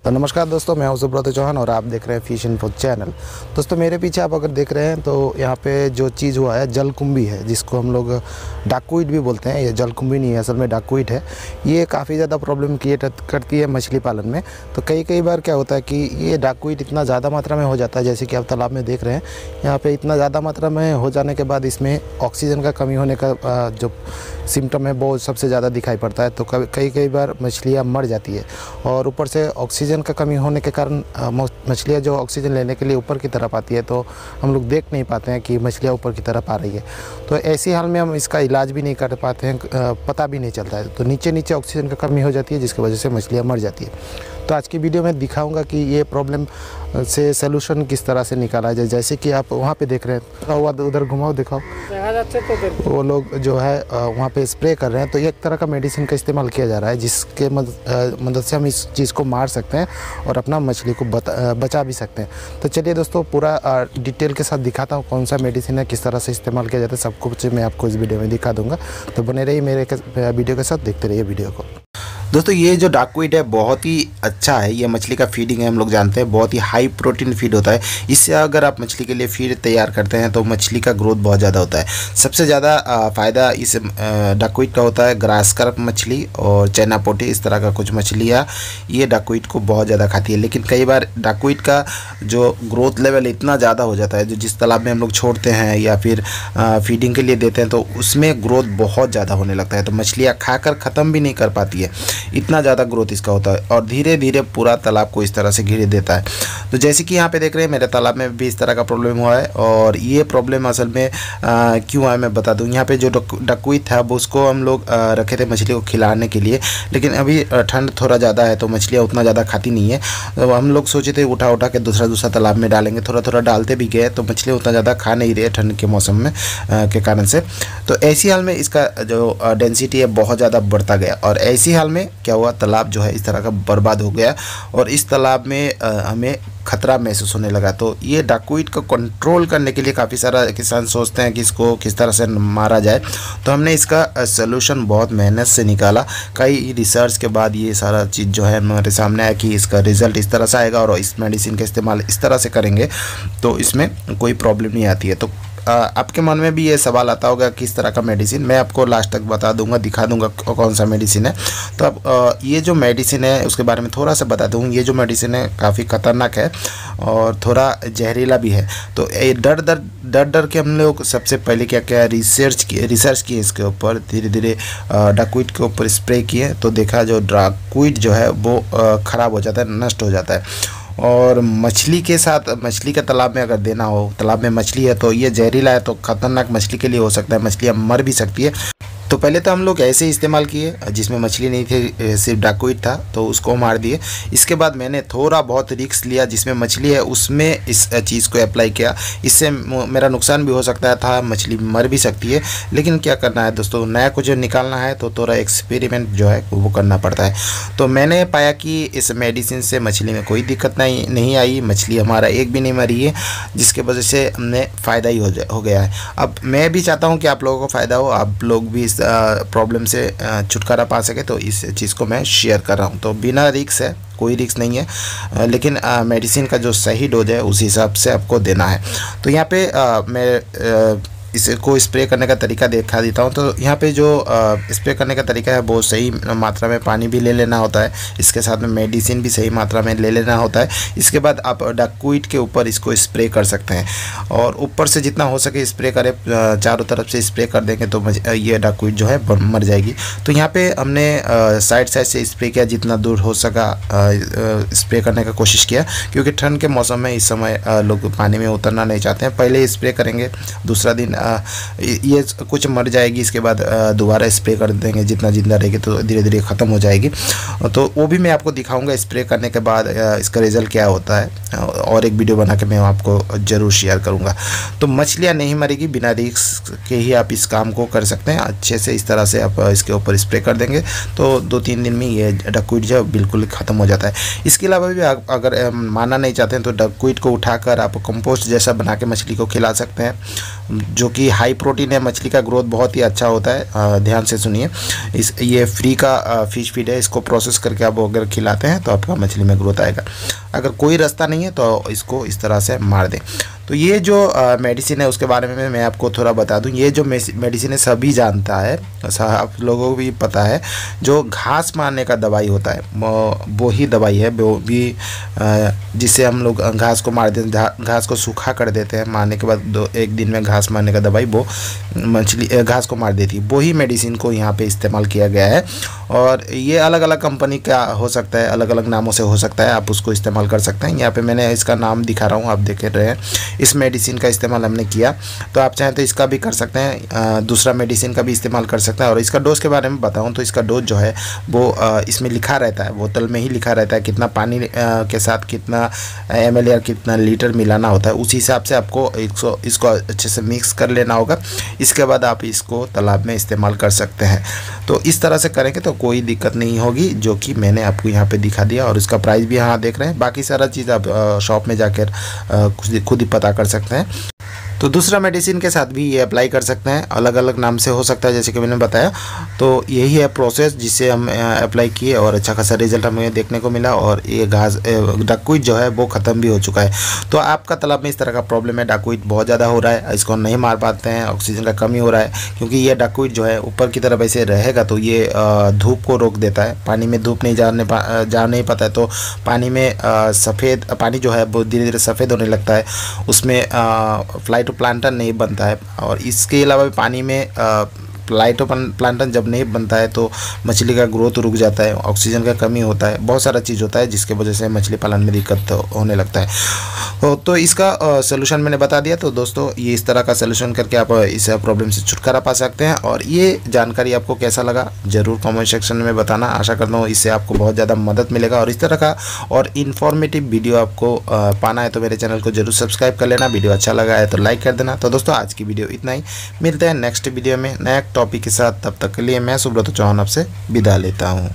तो नमस्कार दोस्तों, मैं हूं सुब्रत चौहान और आप देख रहे हैं फिश इन्फो चैनल। दोस्तों मेरे पीछे आप अगर देख रहे हैं तो यहाँ पे जो चीज़ हुआ है जलकुंभी है, जिसको हम लोग डाकूइट भी बोलते हैं। ये जलकुंभी नहीं है, असल में डाकूइट है। ये काफ़ी ज़्यादा प्रॉब्लम क्रिएट करती है मछली पालन में। तो कई बार क्या होता है कि ये डाकूइट इतना ज़्यादा मात्रा में हो जाता है, जैसे कि आप तालाब में देख रहे हैं। यहाँ पर इतना ज़्यादा मात्रा में हो जाने के बाद इसमें ऑक्सीजन का कमी होने का जो सिम्टम है वो सबसे ज़्यादा दिखाई पड़ता है। तो कई बार मछलियाँ मर जाती है और ऊपर से ऑक्सीजन का कमी होने के कारण मछलियाँ जो ऑक्सीजन लेने के लिए ऊपर की तरफ आती है तो हम लोग देख नहीं पाते हैं कि मछलियाँ ऊपर की तरफ आ रही है। तो ऐसी हाल में हम इसका इलाज भी नहीं कर पाते हैं, पता भी नहीं चलता है। तो नीचे ऑक्सीजन का कमी हो जाती है, जिसकी वजह से मछलियाँ मर जाती है। तो आज की वीडियो में दिखाऊंगा कि ये प्रॉब्लम से सलूशन किस तरह से निकाला जाए। जैसे कि आप वहाँ पे देख रहे हैं, उधर घुमाओ, दिखाओ, वो लोग जो है वहाँ पे स्प्रे कर रहे हैं। तो एक तरह का मेडिसिन का इस्तेमाल किया जा रहा है, जिसके मदद से हम इस चीज़ को मार सकते हैं और अपना मछली को बचा भी सकते हैं। तो चलिए दोस्तों, पूरा डिटेल के साथ दिखाता हूँ कौन सा मेडिसिन है, किस तरह से इस्तेमाल किया जाता है, सब कुछ मैं आपको इस वीडियो में दिखा दूँगा। तो बने रहिए मेरे वीडियो के साथ, देखते रहिए वीडियो को। दोस्तों ये जो डाकूइट है बहुत ही अच्छा है। ये मछली का फीडिंग है, हम लोग जानते हैं, बहुत ही हाई प्रोटीन फीड होता है। इससे अगर आप मछली के लिए फीड तैयार करते हैं तो मछली का ग्रोथ बहुत ज़्यादा होता है। सबसे ज़्यादा फ़ायदा इस डाकूइट का होता है। ग्रास कार्प मछली और चाइना पोटी, इस तरह का कुछ मछलियाँ ये डाकूइट को बहुत ज़्यादा खाती है। लेकिन कई बार डाकूइट का जो ग्रोथ लेवल इतना ज़्यादा हो जाता है, जो जिस तालाब में हम लोग छोड़ते हैं या फिर फीडिंग के लिए देते हैं, तो उसमें ग्रोथ बहुत ज़्यादा होने लगता है। तो मछलियाँ खाकर ख़त्म भी नहीं कर पाती है, इतना ज़्यादा ग्रोथ इसका होता है और धीरे धीरे पूरा तालाब को इस तरह से घेर देता है। तो जैसे कि यहाँ पे देख रहे हैं, मेरे तालाब में भी इस तरह का प्रॉब्लम हुआ है। और ये प्रॉब्लम असल में क्यों आया मैं बता दूँ। यहाँ पे जो डाकूइट था वो उसको हम लोग रखे थे मछली को खिलाने के लिए, लेकिन अभी ठंड थोड़ा ज़्यादा है तो मछलियाँ उतना ज़्यादा खाती नहीं है। तो हम लोग सोचे थे उठा के दूसरा तालाब में डालेंगे, थोड़ा डालते भी गए तो मछलियाँ उतना ज़्यादा खा नहीं रही ठंड के मौसम में के कारण से। तो ऐसी हाल में इसका जो डेंसिटी है बहुत ज़्यादा बढ़ता गया और ऐसी हाल में क्या हुआ, तालाब जो है इस तरह का बर्बाद हो गया और इस तालाब में हमें खतरा महसूस होने लगा। तो ये डाकूइट को कंट्रोल करने के लिए काफ़ी सारा किसान सोचते हैं कि इसको किस तरह से मारा जाए। तो हमने इसका सलूशन बहुत मेहनत से निकाला। कई रिसर्च के बाद ये सारा चीज़ जो है हमारे सामने आया कि इसका रिज़ल्ट इस तरह से आएगा और इस मेडिसिन का इस्तेमाल इस तरह से करेंगे तो इसमें कोई प्रॉब्लम नहीं आती है। तो आपके मन में भी ये सवाल आता होगा किस तरह का मेडिसिन, मैं आपको लास्ट तक बता दूंगा, दिखा दूंगा कौन सा मेडिसिन है। तो अब ये जो मेडिसिन है उसके बारे में थोड़ा सा बता दूँ। ये जो मेडिसिन है काफ़ी ख़तरनाक है और थोड़ा जहरीला भी है। तो ये डर के हम लोग सबसे पहले क्या रिसर्च किए इसके ऊपर, धीरे धीरे डाकूइट के ऊपर स्प्रे किए तो देखा जो डाकूइट जो है वो ख़राब हो जाता है, नष्ट हो जाता है। और मछली के साथ, मछली के तालाब में अगर देना हो, तालाब में मछली है तो ये जहरीला है तो ख़तरनाक मछली के लिए हो सकता है, मछलियाँ मर भी सकती है। तो पहले तो हम लोग ऐसे ही इस्तेमाल किए, जिसमें मछली नहीं थी, सिर्फ डाकूइट था तो उसको मार दिए। इसके बाद मैंने थोड़ा बहुत रिस्क लिया, जिसमें मछली है उसमें इस चीज़ को अप्लाई किया। इससे मेरा नुकसान भी हो सकता था, मछली मर भी सकती है। लेकिन क्या करना है दोस्तों, नया कुछ निकालना है तो थोड़ा एक्सपेरिमेंट जो है वो करना पड़ता है। तो मैंने पाया कि इस मेडिसिन से मछली में कोई दिक्कत नहीं आई, मछली हमारा एक भी नहीं मरी है, जिसके वजह से हमने फ़ायदा ही हो गया है। अब मैं भी चाहता हूँ कि आप लोगों को फ़ायदा हो, आप लोग भी प्रॉब्लम से छुटकारा पा सके, तो इस चीज़ को मैं शेयर कर रहा हूँ। तो बिना रिस्क है, कोई रिस्क नहीं है, लेकिन मेडिसिन का जो सही डोज है उस हिसाब से आपको देना है। तो यहाँ पे मैं इसको स्प्रे करने का तरीका दिखा देता हूँ। तो यहाँ पे जो स्प्रे करने का तरीका है वो सही मात्रा में पानी भी ले लेना होता है, इसके साथ में मेडिसिन भी सही मात्रा में ले लेना होता है। इसके बाद आप डाकूइट के ऊपर इसको स्प्रे कर सकते हैं और ऊपर से जितना हो सके स्प्रे करें, चारों तरफ से स्प्रे कर देंगे तो ये डाकूइट जो है मर जाएगी। तो यहाँ पे हमने साइड से स्प्रे किया, जितना दूर हो सका स्प्रे करने का कोशिश किया, क्योंकि ठंड के मौसम में इस समय लोग पानी में उतरना नहीं चाहते हैं। पहले स्प्रे करेंगे, दूसरा दिन ये कुछ मर जाएगी, इसके बाद दोबारा स्प्रे कर देंगे, जितना जिंदा रहेगी तो धीरे धीरे ख़त्म हो जाएगी। तो वो भी मैं आपको दिखाऊंगा स्प्रे करने के बाद इसका रिज़ल्ट क्या होता है, और एक वीडियो बना के मैं आपको ज़रूर शेयर करूंगा। तो मछलियाँ नहीं मरेगी, बिना रिस्क के ही आप इस काम को कर सकते हैं। अच्छे से इस तरह से आप इसके ऊपर स्प्रे कर देंगे तो 2-3 दिन में ये डाकूइट जो बिल्कुल ख़त्म हो जाता है। इसके अलावा भी अगर मारना नहीं चाहते हैं तो डाकूइट को उठाकर आप कंपोस्ट जैसा बना के मछली को खिला सकते हैं। जो जो कि हाई प्रोटीन है। मछली का ग्रोथ बहुत ही अच्छा होता है। ध्यान से सुनिए, ये फ्री का फिश फीड है। इसको प्रोसेस करके आप अगर खिलाते हैं तो आपका मछली में ग्रोथ आएगा। अगर कोई रास्ता नहीं है तो इसको इस तरह से मार दें। तो ये जो मेडिसिन है उसके बारे में मैं आपको थोड़ा बता दूं। ये जो मेडिसिन है सभी जानता है, आप लोगों को भी पता है। जो घास मारने का दवाई होता है वो ही दवाई है, वो भी जिससे हम लोग घास को मार देते हैं, घास को सूखा कर देते हैं। मारने के बाद एक दिन में घास मारने का दवाई वो मछली घास को मार देती है। वही मेडिसिन को यहाँ पे इस्तेमाल किया गया है। और ये अलग अलग कंपनी का हो सकता है, अलग अलग नामों से हो सकता है, आप उसको इस्तेमाल कर सकते हैं। यहाँ पे मैंने इसका नाम दिखा रहा हूँ, आप देख रहे हैं। इस मेडिसिन का इस्तेमाल हमने किया, तो आप चाहें तो इसका भी कर सकते हैं, दूसरा मेडिसिन का भी इस्तेमाल कर सकते हैं। और इसका डोज के बारे में बताऊं तो इसका डोज जो है वो इसमें लिखा रहता है, बोतल में ही लिखा रहता है कितना पानी के साथ कितना ml या कितना लीटर मिलाना होता है। उसी हिसाब से आपको इसको अच्छे से मिक्स कर लेना होगा। इसके बाद आप इसको तालाब में इस्तेमाल कर सकते हैं। तो इस तरह से करेंगे तो कोई दिक्कत नहीं होगी, जो कि मैंने आपको यहाँ पे दिखा दिया। और इसका प्राइस भी यहाँ देख रहे हैं। बाकी सारा चीज़ आप शॉप में जाकर खुद ही पता कर सकते हैं। तो दूसरा मेडिसिन के साथ भी ये अप्लाई कर सकते हैं, अलग अलग नाम से हो सकता है जैसे कि मैंने बताया। तो यही है प्रोसेस जिससे हम अप्लाई किए और अच्छा खासा रिजल्ट हमें देखने को मिला। और ये डाकूइट जो है वो ख़त्म भी हो चुका है। तो आपका तालाब में इस तरह का प्रॉब्लम है, डाकूइट बहुत ज़्यादा हो रहा है, इसको नहीं मार पाते हैं, ऑक्सीजन का कमी हो रहा है, क्योंकि ये डाकूइट जो है ऊपर की तरफ ऐसे रहेगा तो ये धूप को रोक देता है। पानी में धूप नहीं जा नहीं पाता है, तो पानी में सफ़ेद पानी जो है वो धीरे धीरे सफ़ेद होने लगता है, उसमें प्लांटन नहीं बनता है। और इसके अलावा भी पानी में प्लांटन जब नहीं बनता है तो मछली का ग्रोथ रुक जाता है, ऑक्सीजन का कमी होता है, बहुत सारा चीज़ होता है जिसके वजह से मछली पालन में दिक्कत होने लगता है। तो इसका सलूशन मैंने बता दिया। तो दोस्तों ये इस तरह का सलूशन करके आप इस प्रॉब्लम से छुटकारा पा सकते हैं। और ये जानकारी आपको कैसा लगा ज़रूर कमेंट सेक्शन में बताना। आशा करता हूँ इससे आपको बहुत ज़्यादा मदद मिलेगा। और इस तरह का और इन्फॉर्मेटिव वीडियो आपको पाना है तो मेरे चैनल को जरूर सब्सक्राइब कर लेना। वीडियो अच्छा लगा है तो लाइक कर देना। तो दोस्तों आज की वीडियो इतना ही, मिलते हैं नेक्स्ट वीडियो में नया टॉपिक के साथ। तब तक के लिए मैं सुब्रत चौहान आपसे विदा लेता हूँ।